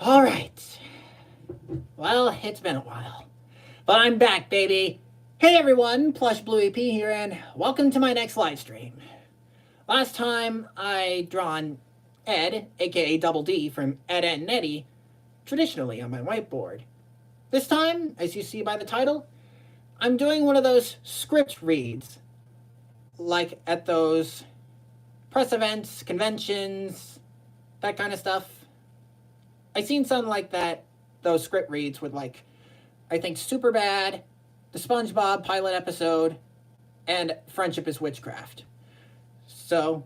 All right. Well, it's been a while. But I'm back, baby. Hey everyone, Plushblueep here, and welcome to my next live stream. Last time I drawn Ed, aka Double D from Ed, Ed and Eddie, traditionally on my whiteboard. This time, as you see by the title, I'm doing one of those script reads, like at those press events, conventions, that kind of stuff. I seen something like that, those script reads with I think Superbad, the SpongeBob pilot episode, and Friendship is Witchcraft. So,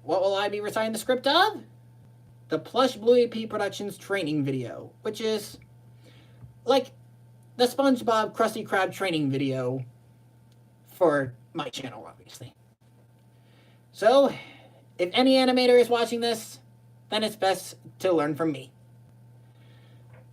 what will I be reciting the script of? The Plushblueep Productions training video, which is like the SpongeBob Krusty Krab Training video for my channel, obviously. So, if any animator is watching this, then it's best to learn from me.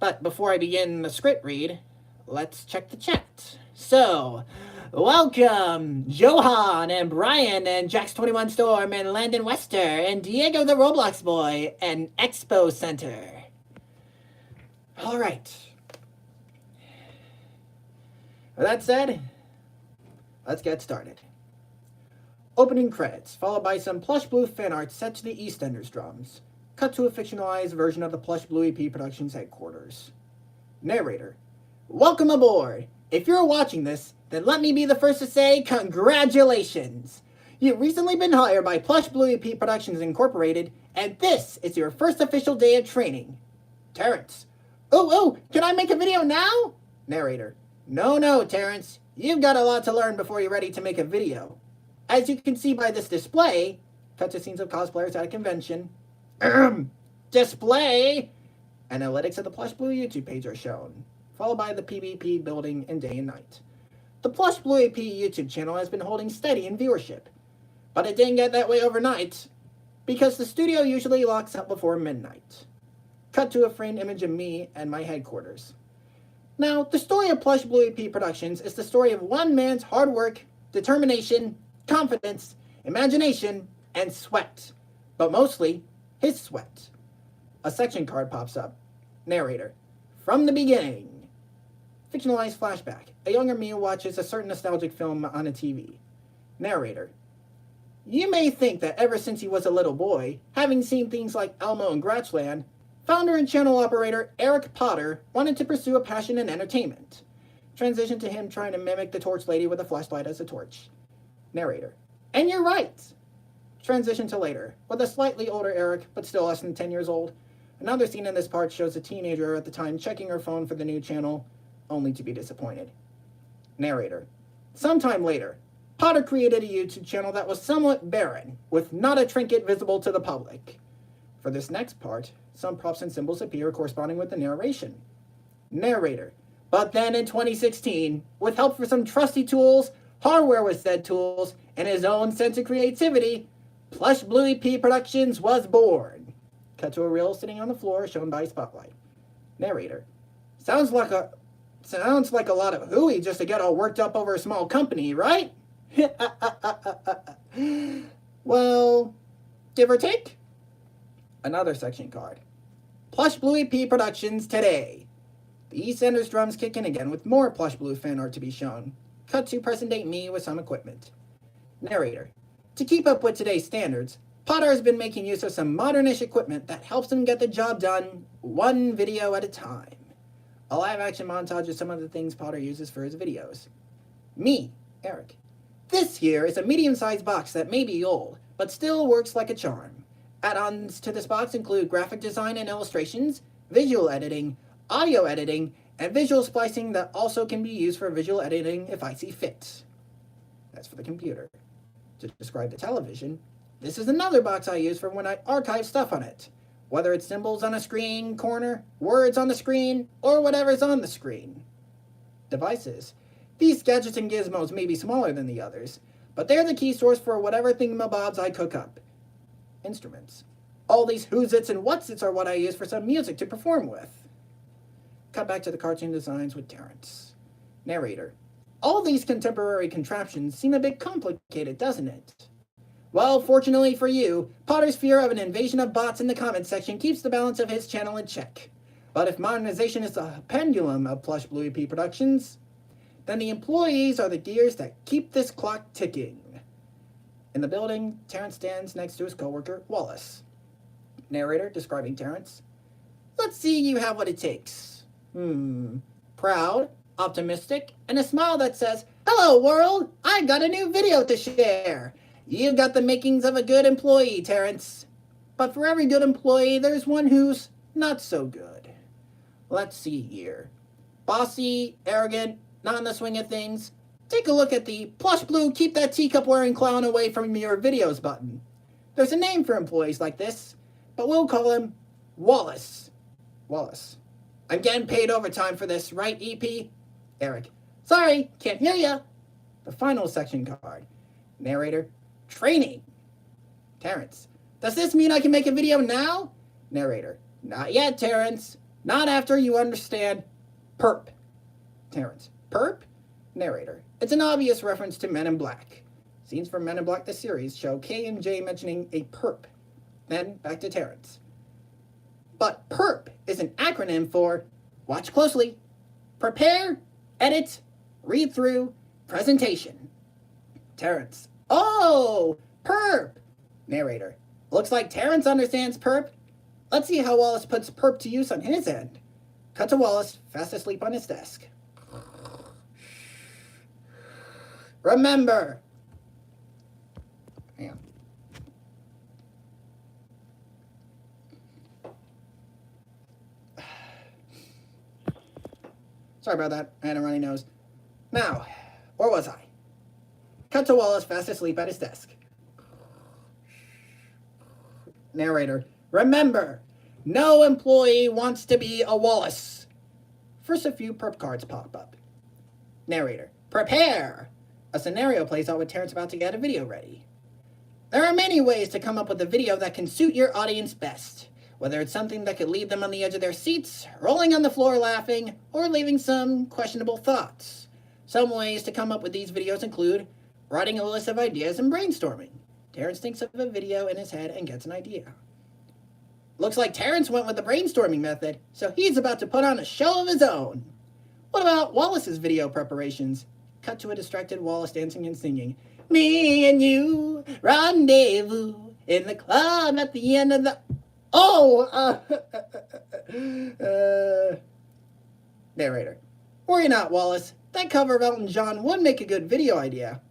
But before I begin the script read, let's check the chat. So, welcome Johan and Brian and Jax21 Storm and Landon Wester and Diego the Roblox Boy and Expo Center. All right. With that said, let's get started. Opening credits, followed by some Plushblueep fan art set to the EastEnders drums. Cut to a fictionalized version of the Plushblueep Productions headquarters. Narrator: welcome aboard! If you're watching this, then let me be the first to say congratulations! You've recently been hired by Plushblueep Productions Incorporated, and this is your first official day of training. Terrence: oh, can I make a video now? Narrator: no, Terrence. You've got a lot to learn before you're ready to make a video. As you can see by this display, cut to scenes of cosplayers at a convention. Display! Analytics of the Plushblue YouTube page are shown, followed by the PvP building and day and night. The Plushblueep YouTube channel has been holding steady in viewership, but it didn't get that way overnight, because the studio usually locks up before midnight. Cut to a framed image of me and my headquarters. Now, the story of Plushblueep Productions is the story of one man's hard work, determination, confidence, imagination, and sweat, but mostly his sweat. A section card pops up. Narrator: from the beginning. Fictionalized flashback. A younger me watches a certain nostalgic film on a TV. Narrator: you may think that ever since he was a little boy, having seen things like Elmo and Grouchland, founder and channel operator Eric Potter wanted to pursue a passion in entertainment. Transition to him trying to mimic the torch lady with a flashlight as a torch. Narrator: and you're right. Transition to later, with a slightly older Eric, but still less than 10 years old. Another scene in this part shows a teenager at the time checking her phone for the new channel, only to be disappointed. Narrator: sometime later, Potter created a YouTube channel that was somewhat barren, with not a trinket visible to the public. For this next part, some props and symbols appear corresponding with the narration. Narrator: but then in 2016, with help from some trusty tools, hardware with said tools, and his own sense of creativity, Plushblueep Productions was born. Cut to a reel sitting on the floor shown by spotlight. Narrator: sounds like a lot of hooey just to get all worked up over a small company, right? Well, give or take. Another section card. Plushblueep Productions today. The EastEnders drums kick in again with more Plushblue fan art to be shown. Cut to present day me with some equipment. Narrator: to keep up with today's standards, Potter has been making use of some modernish equipment that helps him get the job done one video at a time. A live action montage of some of the things Potter uses for his videos. Me, Eric. This here is a medium-sized box that may be old, but still works like a charm. Add-ons to this box include graphic design and illustrations, visual editing, audio editing, and visual splicing that also can be used for visual editing if I see fit. That's for the computer. To describe the television, this is another box I use for when I archive stuff on it, whether it's symbols on a screen corner, words on the screen, or whatever's on the screen. Devices. These gadgets and gizmos may be smaller than the others, but they're the key source for whatever thingamabobs I cook up. Instruments. All these who's-its and what's-its are what I use for some music to perform with. Cut back to the cartoon designs with Terrence. Narrator: all these contemporary contraptions seem a bit complicated, doesn't it? Well, fortunately for you, Potter's fear of an invasion of bots in the comments section keeps the balance of his channel in check. But if modernization is the pendulum of Plushblueep productions, then the employees are the gears that keep this clock ticking. In the building, Terrence stands next to his coworker, Wallace. Narrator describing Terrence. Let's see you have what it takes. Proud, optimistic, and a smile that says, "Hello, world! I got a new video to share. You've got the makings of a good employee, Terrence. But for every good employee, there's one who's not so good. Let's see here. Bossy, arrogant, not in the swing of things. Take a look at the Plushblue keep that teacup wearing clown away from your videos button. There's a name for employees like this, but we'll call him Wallace. Wallace. I'm getting paid overtime for this, right, EP? Eric. Sorry, can't hear ya. The final section card. Narrator. Training. Terrence. Does this mean I can make a video now? Narrator. Not yet, Terrence. Not after you understand PERP. Terrence. PERP? Narrator. It's an obvious reference to Men in Black. Scenes from Men in Black the series show K and J mentioning a PERP. Then back to Terrence. But PERP is an acronym for, watch closely, prepare, edit, read through, presentation. Terrence. Oh, PERP. Narrator. Looks like Terrence understands PERP. Let's see how Wallace puts PERP to use on his end. Cut to Wallace, fast asleep on his desk. Remember. Hang on. Sorry about that. I had a runny nose. Now, where was I? Cut to Wallace, fast asleep at his desk. Narrator. Remember, no employee wants to be a Wallace. First, a few perp cards pop up. Narrator. Prepare. A scenario plays out with Terrence about to get a video ready. There are many ways to come up with a video that can suit your audience best. Whether it's something that could leave them on the edge of their seats, rolling on the floor laughing, or leaving some questionable thoughts. Some ways to come up with these videos include writing a list of ideas and brainstorming. Terrence thinks of a video in his head and gets an idea. Looks like Terrence went with the brainstorming method, so he's about to put on a show of his own. What about Wallace's video preparations? Cut to a distracted Wallace dancing and singing, "Me and you, rendezvous in the club at the end of the..." Narrator. Worry not, Wallace. That cover of Elton John would make a good video idea.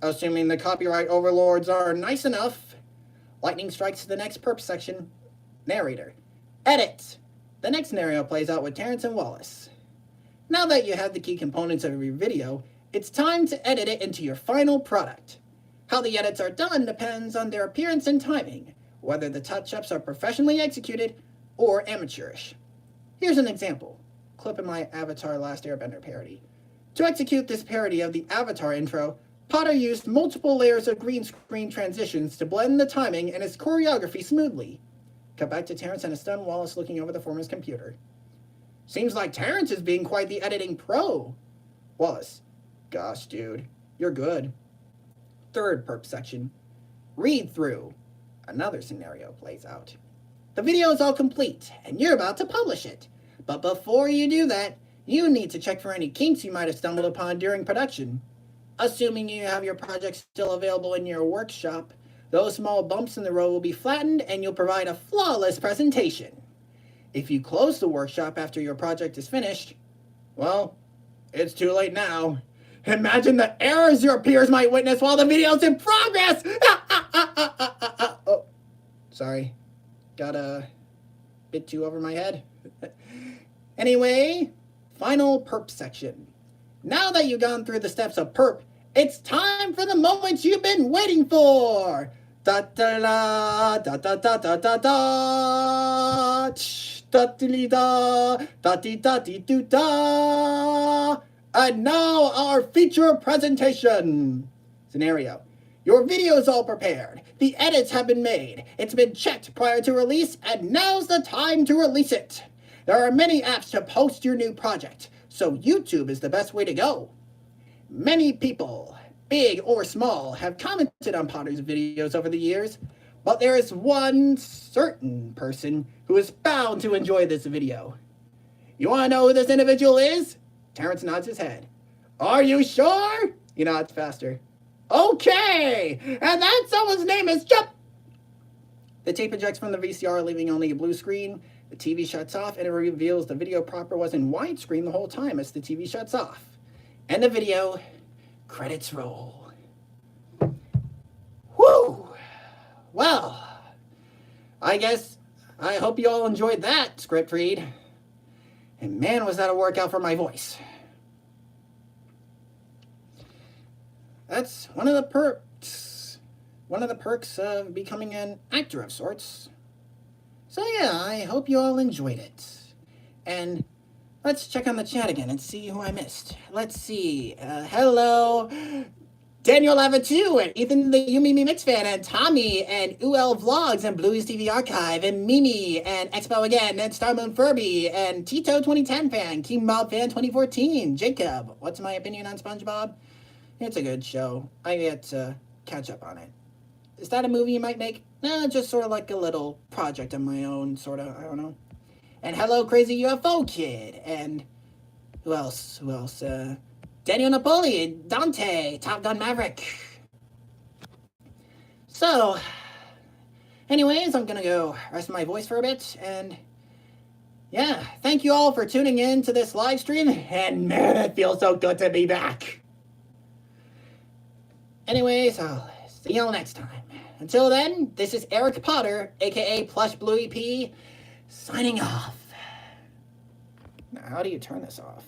Assuming the copyright overlords are nice enough. Lightning strikes the next perp section. Narrator. Edit. The next scenario plays out with Terrence and Wallace. Now that you have the key components of your video, it's time to edit it into your final product. How the edits are done depends on their appearance and timing, whether the touch-ups are professionally executed or amateurish. Here's an example. Clip in my Avatar Last Airbender parody. To execute this parody of the Avatar intro, Potter used multiple layers of green screen transitions to blend the timing and his choreography smoothly. Cut back to Terrence and a stunned Wallace looking over the former's computer. Seems like Terrence is being quite the editing pro. Wallace. Gosh, dude. You're good. Third perp section. Read through. Another scenario plays out. The video is all complete, and you're about to publish it. But before you do that, you need to check for any kinks you might have stumbled upon during production. Assuming you have your project still available in your workshop, those small bumps in the road will be flattened and you'll provide a flawless presentation. If you close the workshop after your project is finished, well, it's too late now. Imagine the errors your peers might witness while the video's in progress! Oh, sorry. Got a bit too over my head. Anyway, final perp section. Now that you've gone through the steps of perp, it's time for the moment you've been waiting for! Da da da da da da da da da da dee da da dee da dee doo da. And now our feature presentation. Scenario. Your video is all prepared. The edits have been made. It's been checked prior to release, and now's the time to release it. There are many apps to post your new project, so YouTube is the best way to go. Many people, big or small, have commented on Potter's videos over the years. But there is one certain person who is bound to enjoy this video. You want to know who this individual is? Terrence nods his head. Are you sure? He nods faster. Okay! And that someone's name is Chip! The tape ejects from the VCR, leaving only a blue screen. The TV shuts off, and it reveals the video proper was in widescreen the whole time as the TV shuts off. End of video. Credits roll. Whew! Well, I hope you all enjoyed that script read. And man, was that a workout for my voice. That's one of the perks. One of the perks of becoming an actor of sorts. So yeah, I hope you all enjoyed it. And let's check on the chat again and see who I missed. Let's see. Hello, Daniel Lava2, and Ethan the Yumi Mix fan, and Tommy, and UL Vlogs, and Bluey's TV Archive, and Mimi, and Expo again, and Starmoon Furby, and Tito 2010 fan, King Bob fan 2014, Jacob. What's my opinion on SpongeBob? It's a good show. I get to catch up on it. Is that a movie you might make? No, just sort of like a little project of my own, sort of, I don't know. And hello, Crazy UFO Kid, and who else? Daniel Napoleon, Dante, Top Gun Maverick. So, anyways, I'm gonna go rest my voice for a bit, and yeah, thank you all for tuning in to this live stream, and man, it feels so good to be back. Anyways, I'll see y'all next time. Until then, this is Eric Potter, aka Plushblueep, signing off. Now, how do you turn this off?